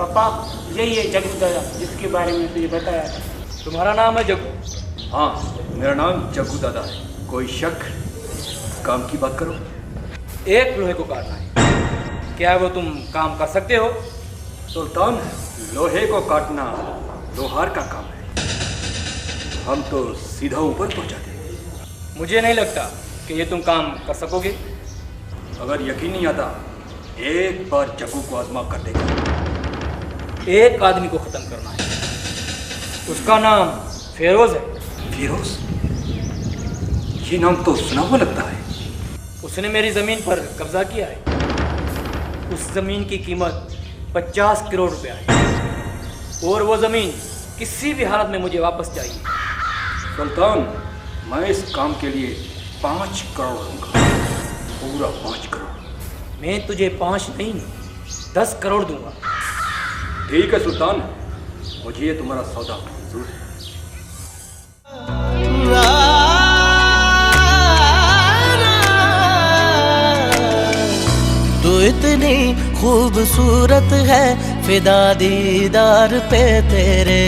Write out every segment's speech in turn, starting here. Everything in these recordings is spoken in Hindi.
पापा यही है जग्गू दादा जिसके बारे में तुझे बताया था। तुम्हारा नाम है जग्गू? हाँ, मेरा नाम जग्गू दादा है। कोई शक? काम की बात करो। एक लोहे को काटना है, क्या वो तुम काम कर सकते हो? सुल्तान, लोहे को काटना लोहार का काम है, हम तो सीधा ऊपर पहुंचाते हैं। मुझे नहीं लगता कि ये तुम काम कर सकोगे। अगर यकीन नहीं आता, एक बार जग्गू को आजमा कर देखो। एक आदमी को खत्म करना है, उसका नाम फेरोज है। फिरोज? ये नाम तो सुना हुआ लगता है। उसने मेरी जमीन पर कब्जा किया है। उस जमीन की कीमत 50 करोड़ रुपया है और वो जमीन किसी भी हालत में मुझे वापस चाहिए। सुल्तान, मैं इस काम के लिए 5 करोड़ दूंगा, पूरा 5 करोड़। मैं तुझे 5 नहीं 10 करोड़ दूंगा। ठीक है सुल्तान, मुझे ये तुम्हारा सौदा मंजूर है। तू इतनी खूबसूरत है, फिदा दीदार पे तेरे।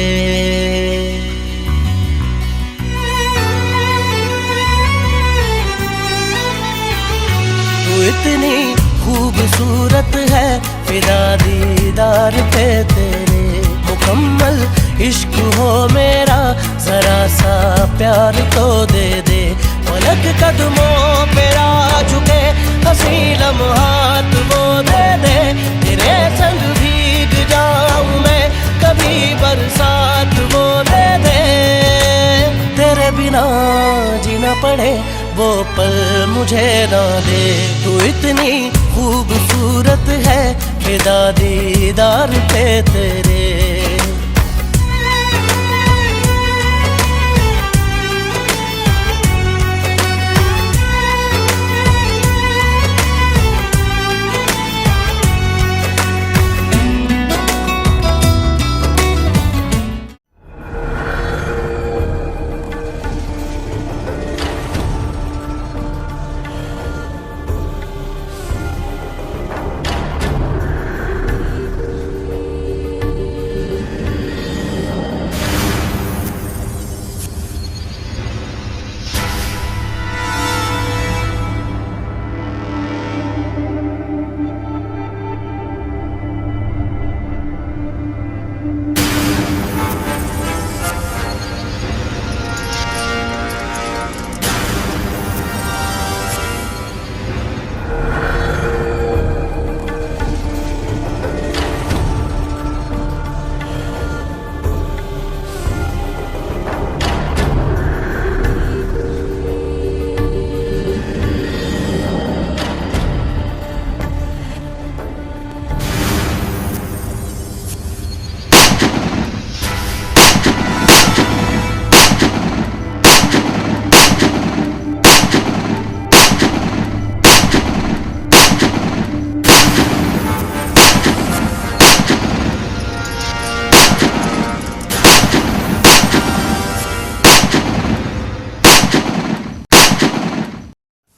तू इतनी खूबसूरत है, फिदा दीदार पे तेरे। मुकम्मल इश्क हो मेरा, जरा सा प्यार तो दे दे। पलक कदमों पे आ झुके, हंसी लम्हात वो दे दे। तेरे संग भीग जाऊं मैं, कभी बरसात वो दे दे। तेरे बिना जीना पड़े वो पल मुझे ना दे। तू इतनी खूबसूरत है, फिदा दीदार पे तेरे।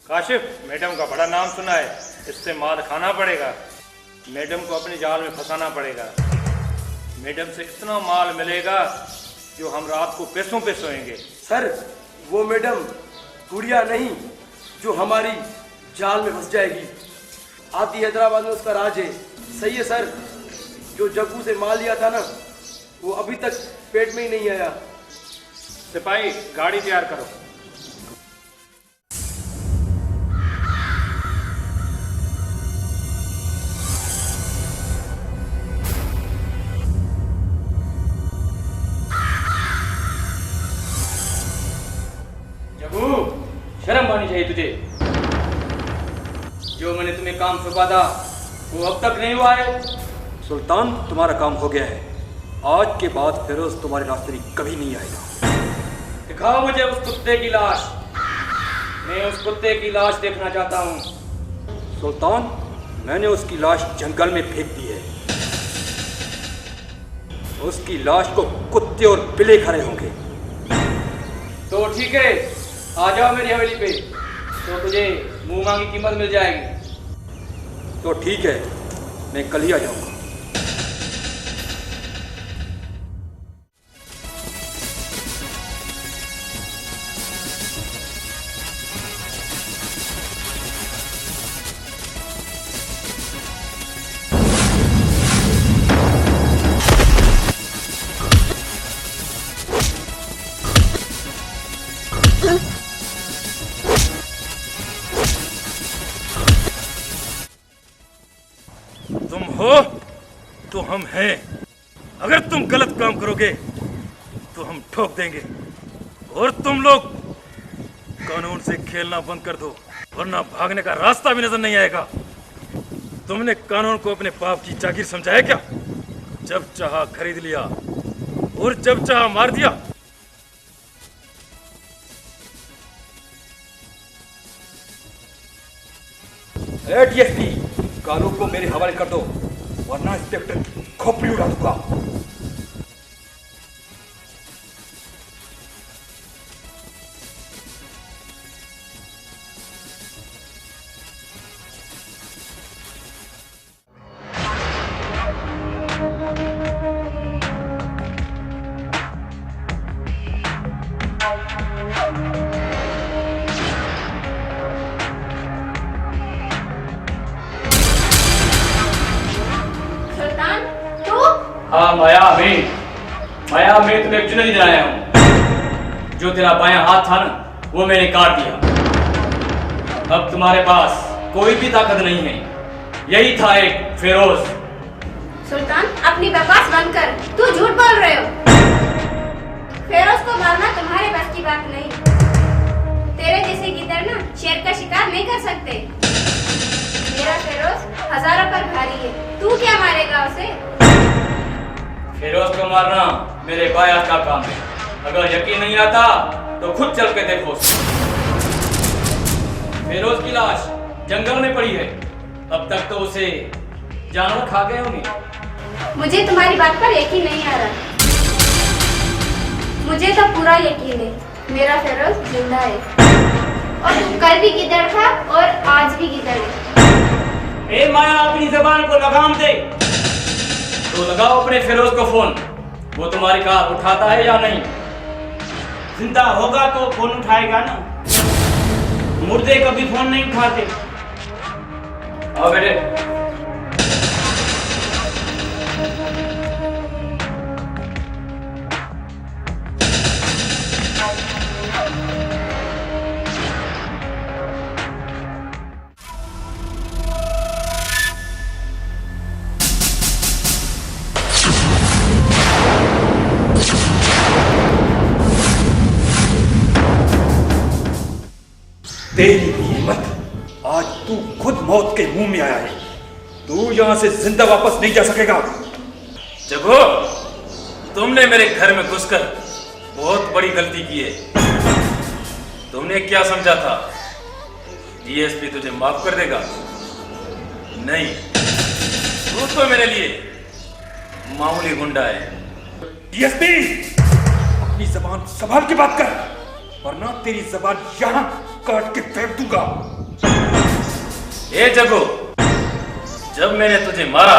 काशिफ, मैडम का बड़ा नाम सुना है, इससे माल खाना पड़ेगा। मैडम को अपने जाल में फंसाना पड़ेगा। मैडम से इतना माल मिलेगा जो हम रात को पैसों पे सोएंगे। सर, वो मैडम गुड़िया नहीं जो हमारी जाल में फंस जाएगी। आती हैदराबाद में उसका राज है। सही है सर, जो जग्गू से माल लिया था ना, वो अभी तक पेट में ही नहीं आया। सिपाही, गाड़ी तैयार करो। शर्म आनी चाहिए तुझे। जो मैंने तुम्हें काम सौंपा था वो अब तक नहीं हुआ है। सुल्तान, तुम्हारा काम हो गया है। आज के बाद फिरोज तुम्हारे रास्ते में कभी नहीं आएगा। दिखाओ मुझे उस कुत्ते की लाश। मैं उस कुत्ते की लाश देखना चाहता हूँ। सुल्तान, मैंने उसकी लाश जंगल में फेंक दी है। उसकी लाश को कुत्ते और बिल्ली खा रहे होंगे। तो ठीक है, आ जाओ मेरी हवेली पे, तो तुझे मुंह मांगी कीमत मिल जाएगी। तो ठीक है, मैं कल ही आ जाऊंगा। हो तो हम हैं। अगर तुम गलत काम करोगे तो हम ठोक देंगे, और तुम लोग कानून से खेलना बंद कर दो, वरना भागने का रास्ता भी नजर नहीं आएगा। तुमने कानून को अपने बाप की जागीर समझा है क्या? जब चाहा खरीद लिया और जब चाहा मार दिया। डीएसपी, कानून को मेरे हवाले कर दो, वरना इंस्पेक्टर की खोपड़ी उड़ा दूंगा। हाँ माया, मैं तुम्हें एक चुनौती दिलाया हूँ। जो तेरा बायां हाथ था ना, वो मैंने काट दिया। अब तुम्हारे पास कोई भी ताकत नहीं है। यही था एक फिरोज। सुल्तान, अपनी बकवास बंद कर। तू झूठ बोल रहे हो। फिरोज को मारना तुम्हारे बस की बात नहीं। तेरे जैसे गिद्दड़ ना शेर का शिकार नहीं कर सकते। मेरा फिरोज हजारों पर भारी है। तू क्या मारेगा उसे? फिरोज को मारना मेरे बाया का काम है। अगर यकीन नहीं आता तो खुद चल के देखो। फिरोज की लाश जंगल में पड़ी है। अब तक तो उसे जानवर खा गए होंगे। मुझे तुम्हारी बात पर यकीन नहीं आ रहा। मुझे तो पूरा यकीन है, मेरा फिरोज जिंदा है। और तू कल भी गिद्दड़ था और आज भी गिद्दड़ है। ए माया, अपनी जबान को लगाम दे। तो लगाओ अपने फिरोज को फोन। वो तुम्हारी कार उठाता है या नहीं? जिंदा होगा तो फोन उठाएगा ना, मुर्दे कभी फोन नहीं उठाते। आओ बेटे। तेरी हिम्मत, आज तू खुद मौत के मुंह में आया है। तू यहां से जिंदा वापस नहीं जा सकेगा। जगो, तुमने मेरे घर में घुसकर बहुत बड़ी गलती की है। तुमने क्या समझा था डीएसपी तुझे माफ कर देगा? नहीं, तू तो मेरे लिए मामूली गुंडा है। डीएसपी, अपनी जबान संभाल के बात कर, वरना तेरी जबान यहां काट के फेंक दूंगा। ए जगो, जब मैंने तुझे मारा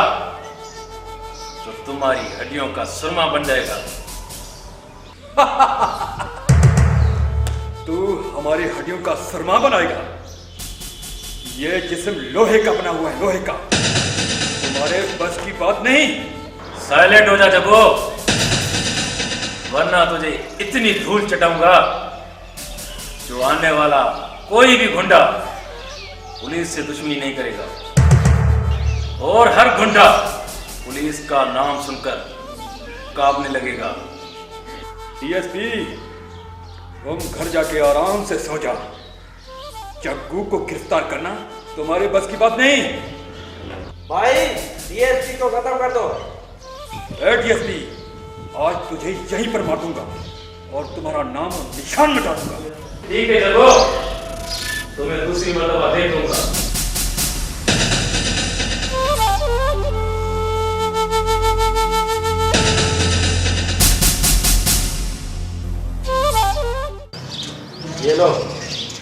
तो तुम्हारी हड्डियों का सुरमा बन जाएगा। तू हमारी हड्डियों का सुरमा बनाएगा? ये जिस्म लोहे का बना हुआ है, लोहे का। तुम्हारे बस की बात नहीं। साइलेंट हो जा जगो, वरना तुझे इतनी धूल चटाऊंगा जो आने वाला कोई भी गुंडा पुलिस से दुश्मनी नहीं करेगा, और हर गुंडा पुलिस का नाम सुनकर कांपने लगेगा। डीएसपी, तुम घर जाके आराम से सो जा। जग्गू को गिरफ्तार करना तुम्हारे बस की बात नहीं। भाई, डीएसपी को खत्म कर दो। डीएसपी, आज तुझे यहीं पर मार दूंगा और तुम्हारा नाम और निशान मिटा दूंगा। ठीक है जगो, तुम्हें दूसरी मर्तबा देख लूंगा। ये लो,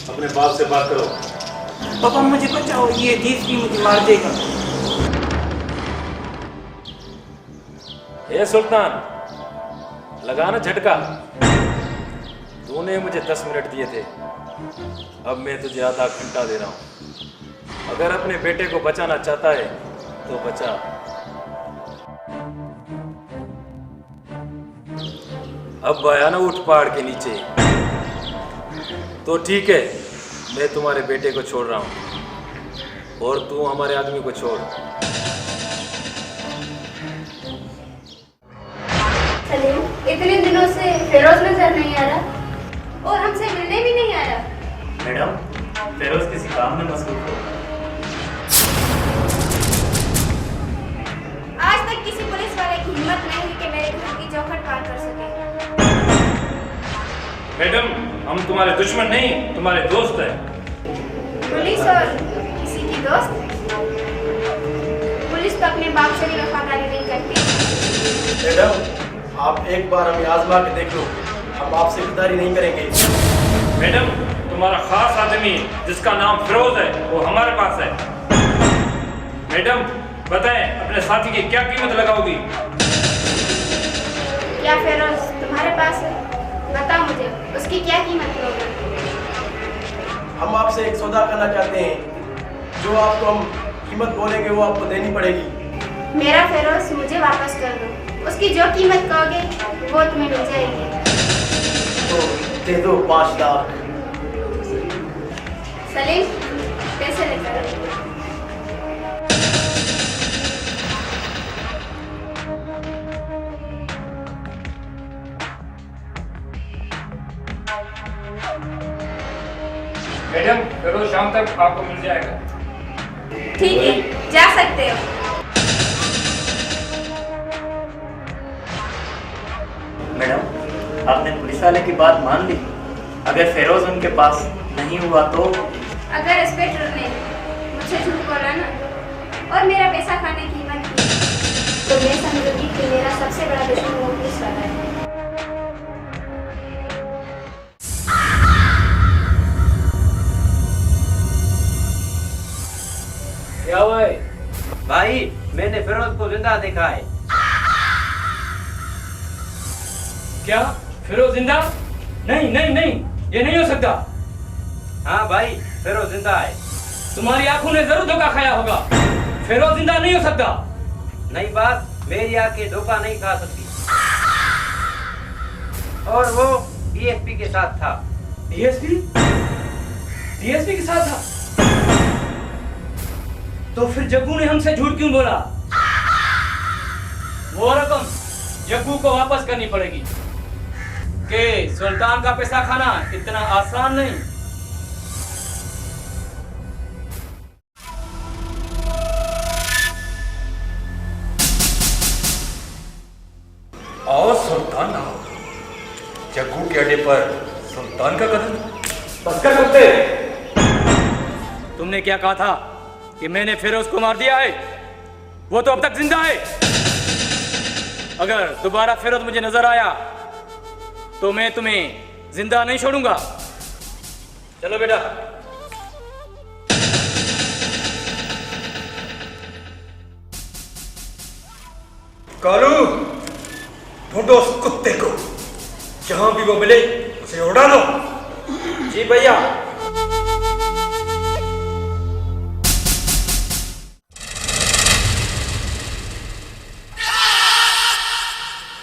अपने बाप से बात करो। पापा मुझे बचाओ, ये डीएसपी मुझे मार देगा। ए सुल्तान, लगाना झटका। तूने मुझे 10 मिनट दिए थे, अब मैं तुझे आधा घंटा दे रहा हूं। अगर अपने बेटे को बचाना चाहता है तो बचा। अब आया ना ऊंट पहाड़ के नीचे, तो ठीक है, मैं तुम्हारे बेटे को छोड़ रहा हूं और तू हमारे आदमी को छोड़। सलीम, इतने दिनों से फिरोज नजर नहीं आ रहा और हमसे मिलने भी नहीं आया। मैडम, फिरोज किसी काम में मसरूफ हो। आज तक किसी पुलिस वाले की हिम्मत नहीं हुई कि मेरे घर की चौखट पार कर सके। मैडम, हम तुम्हारे दुश्मन नहीं, तुम्हारे दोस्त हैं। पुलिस और किसी की दोस्त? पुलिस तो अपने बाप से भी वफादारी नहीं करती। मैडम, आप एक बार हमें आजमा के देख लो, हम आपसे गद्दारी नहीं करेंगे। मैडम, तुम्हारा खास आदमी जिसका नाम फिरोज है वो हमारे पास है। मैडम, बताएं अपने साथी की क्या कीमत लगाओगी? क्या फिरोज तुम्हारे पास है? बताओ मुझे, उसकी क्या कीमत लोगे? हम आपसे एक सौदा करना चाहते हैं, जो आपको हम कीमत बोलेंगे वो आपको देनी पड़ेगी। मेरा फिरोज मुझे वापस कर दो, उसकी जो कीमत कहोगे वो तुम्हें मिल जाएगी। तो दे दो 5 लाख। सलीम, पैसे लेकर आओ। मैडम, फिरोज शाम तक आपको मिल जाएगा। ठीक है, जा सकते हो। मैडम, आपने पुलिस वाले की बात मान ली? अगर फिरोज उनके पास नहीं हुआ तो? अगर इंस्पेक्टर ने मुझे झूठ बोला ना और मेरा पैसा खाने की हिम्मत की, तो मैं समझूंगी कि मेरा सबसे बड़ा दुश्मन वो पुलिस वाला है। क्या हुआ है? भाई, मैंने फिरोज को जिंदा देखा है। क्या फिरोज जिंदा? नहीं नहीं नहीं, ये नहीं हो सकता। हाँ भाई, फिरोज जिंदा है। तुम्हारी आंखों ने जरूर धोखा खाया होगा। फिरोज जिंदा नहीं हो सकता। नहीं बात, मेरी आंखें धोखा नहीं खा सकती। और वो डीएसपी के साथ था। डीएसपी? डीएसपी के साथ था? तो फिर जग्गू ने हमसे झूठ क्यों बोला? वो रकम जग्गू को वापस करनी पड़ेगी। कि सुल्तान का पैसा खाना इतना आसान नहीं। आओ सुल्तान आओ। जग्गू के अड्डे पर सुल्तान का कदम। बस कर सकते। तुमने क्या कहा था कि मैंने फिरोज को मार दिया है? वो तो अब तक जिंदा है। अगर दोबारा फिरोज मुझे नजर आया तो मैं तुम्हें जिंदा नहीं छोड़ूंगा। चलो बेटा। कालू, ढूंढो उस कुत्ते को, जहां भी वो मिले उसे उड़ा लो। जी भैया।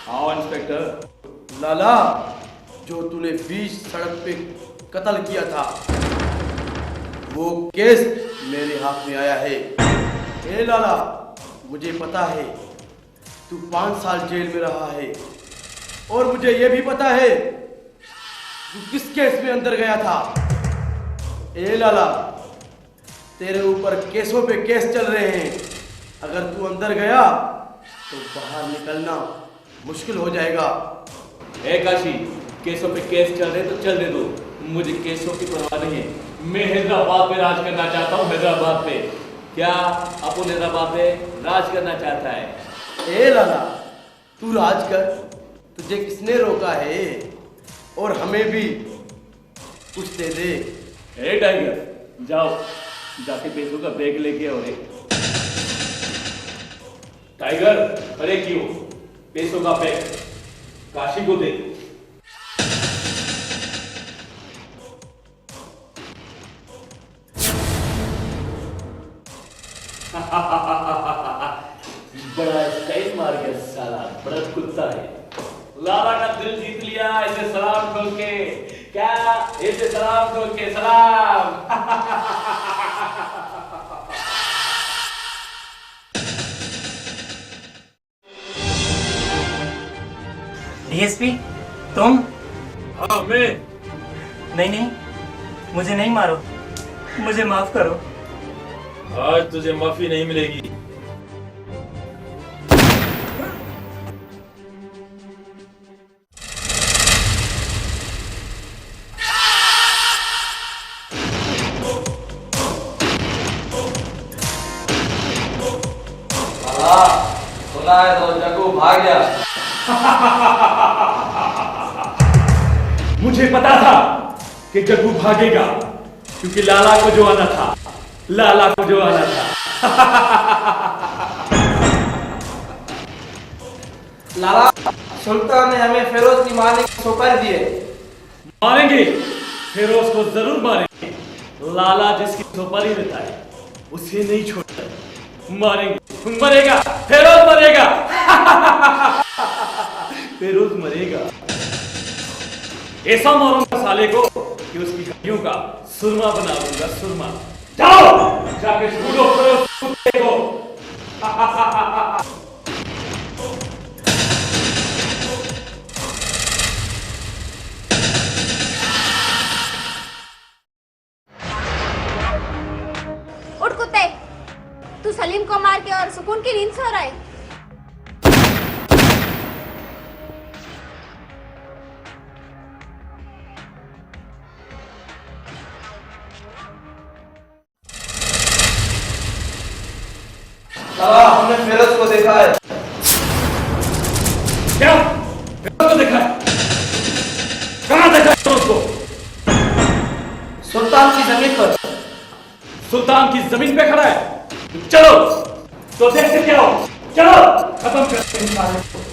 आओ इंस्पेक्टर। लाला, जो तूने बीच सड़क पे कत्ल किया था, वो केस मेरे हाथ में आया है। ए लाला, मुझे पता है तू 5 साल जेल में रहा है, और मुझे ये भी पता है तू किस केस में अंदर गया था। ए लाला, तेरे ऊपर केसों पे केस चल रहे हैं। अगर तू अंदर गया तो बाहर निकलना मुश्किल हो जाएगा। ए काशी, केसों पे केस चल रहे तो चलने दो, मुझे केसों की परवाह नहीं है। मैं हैदराबाद पे राज करना चाहता हूँ। हैदराबाद पे क्या अपन हैदराबाद पे राज करना चाहता है? ए लाला, तू राज कर, तुझे किसने रोका है? और हमें भी कुछ दे दे। ए टाइगर, जाओ जाके पैसों का बैग लेके आओ। टाइगर, अरे क्यों? पैसों का बैग काशी को दे। बड़ा स्टाइल मार गया साला, बड़ा कुत्ता है। लाला का दिल जीत लिया इसे सलाम ठोक के। क्या इसे सलाम ठोक के? सलाम। डीएसपी तुम? हाँ मैं। नहीं नहीं, मुझे नहीं मारो, मुझे माफ करो। आज तुझे माफी नहीं मिलेगी। सुना है तो जग्गू भाग गया। मुझे पता था कि जग्गू भागेगा, क्योंकि लाला को जो आना था, लाला को जो आना था। लाला, सुल्तान ने हमें फिरोज की मारने की सुपारी दी है। मारेंगे, फिरोज को जरूर मारेंगे। लाला जिसकी सुपारी देता है उसे नहीं छोड़ता, मारेंगे। मरेगा, फिरोज मरेगा। फिरोज मरेगा। ऐसा मारूंगा साले को कि उसकी हड्डियों का सुरमा बना दूंगा, सुरमा। जाओ जाके ढूंढो फिरोज कुत्ते को। उठ कुत्ते, तू सलीम को मार के और सुकून की नींद सो रहा है। लाला, हमने फिरोज को देखा है। क्या? फिरोज को देखा है? कहां देखा है फिरोज को? सुल्तान की जमीन पर। सुल्तान की जमीन पे खड़ा है। चलो तो देखते क्या हो। चलो खत्म करते हैं सारे को।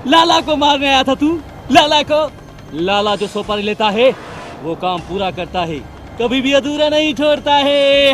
लाला को मारने आया था तू? लाला को? लाला जो सुपारी लेता है वो काम पूरा करता है, कभी भी अधूरा नहीं छोड़ता है।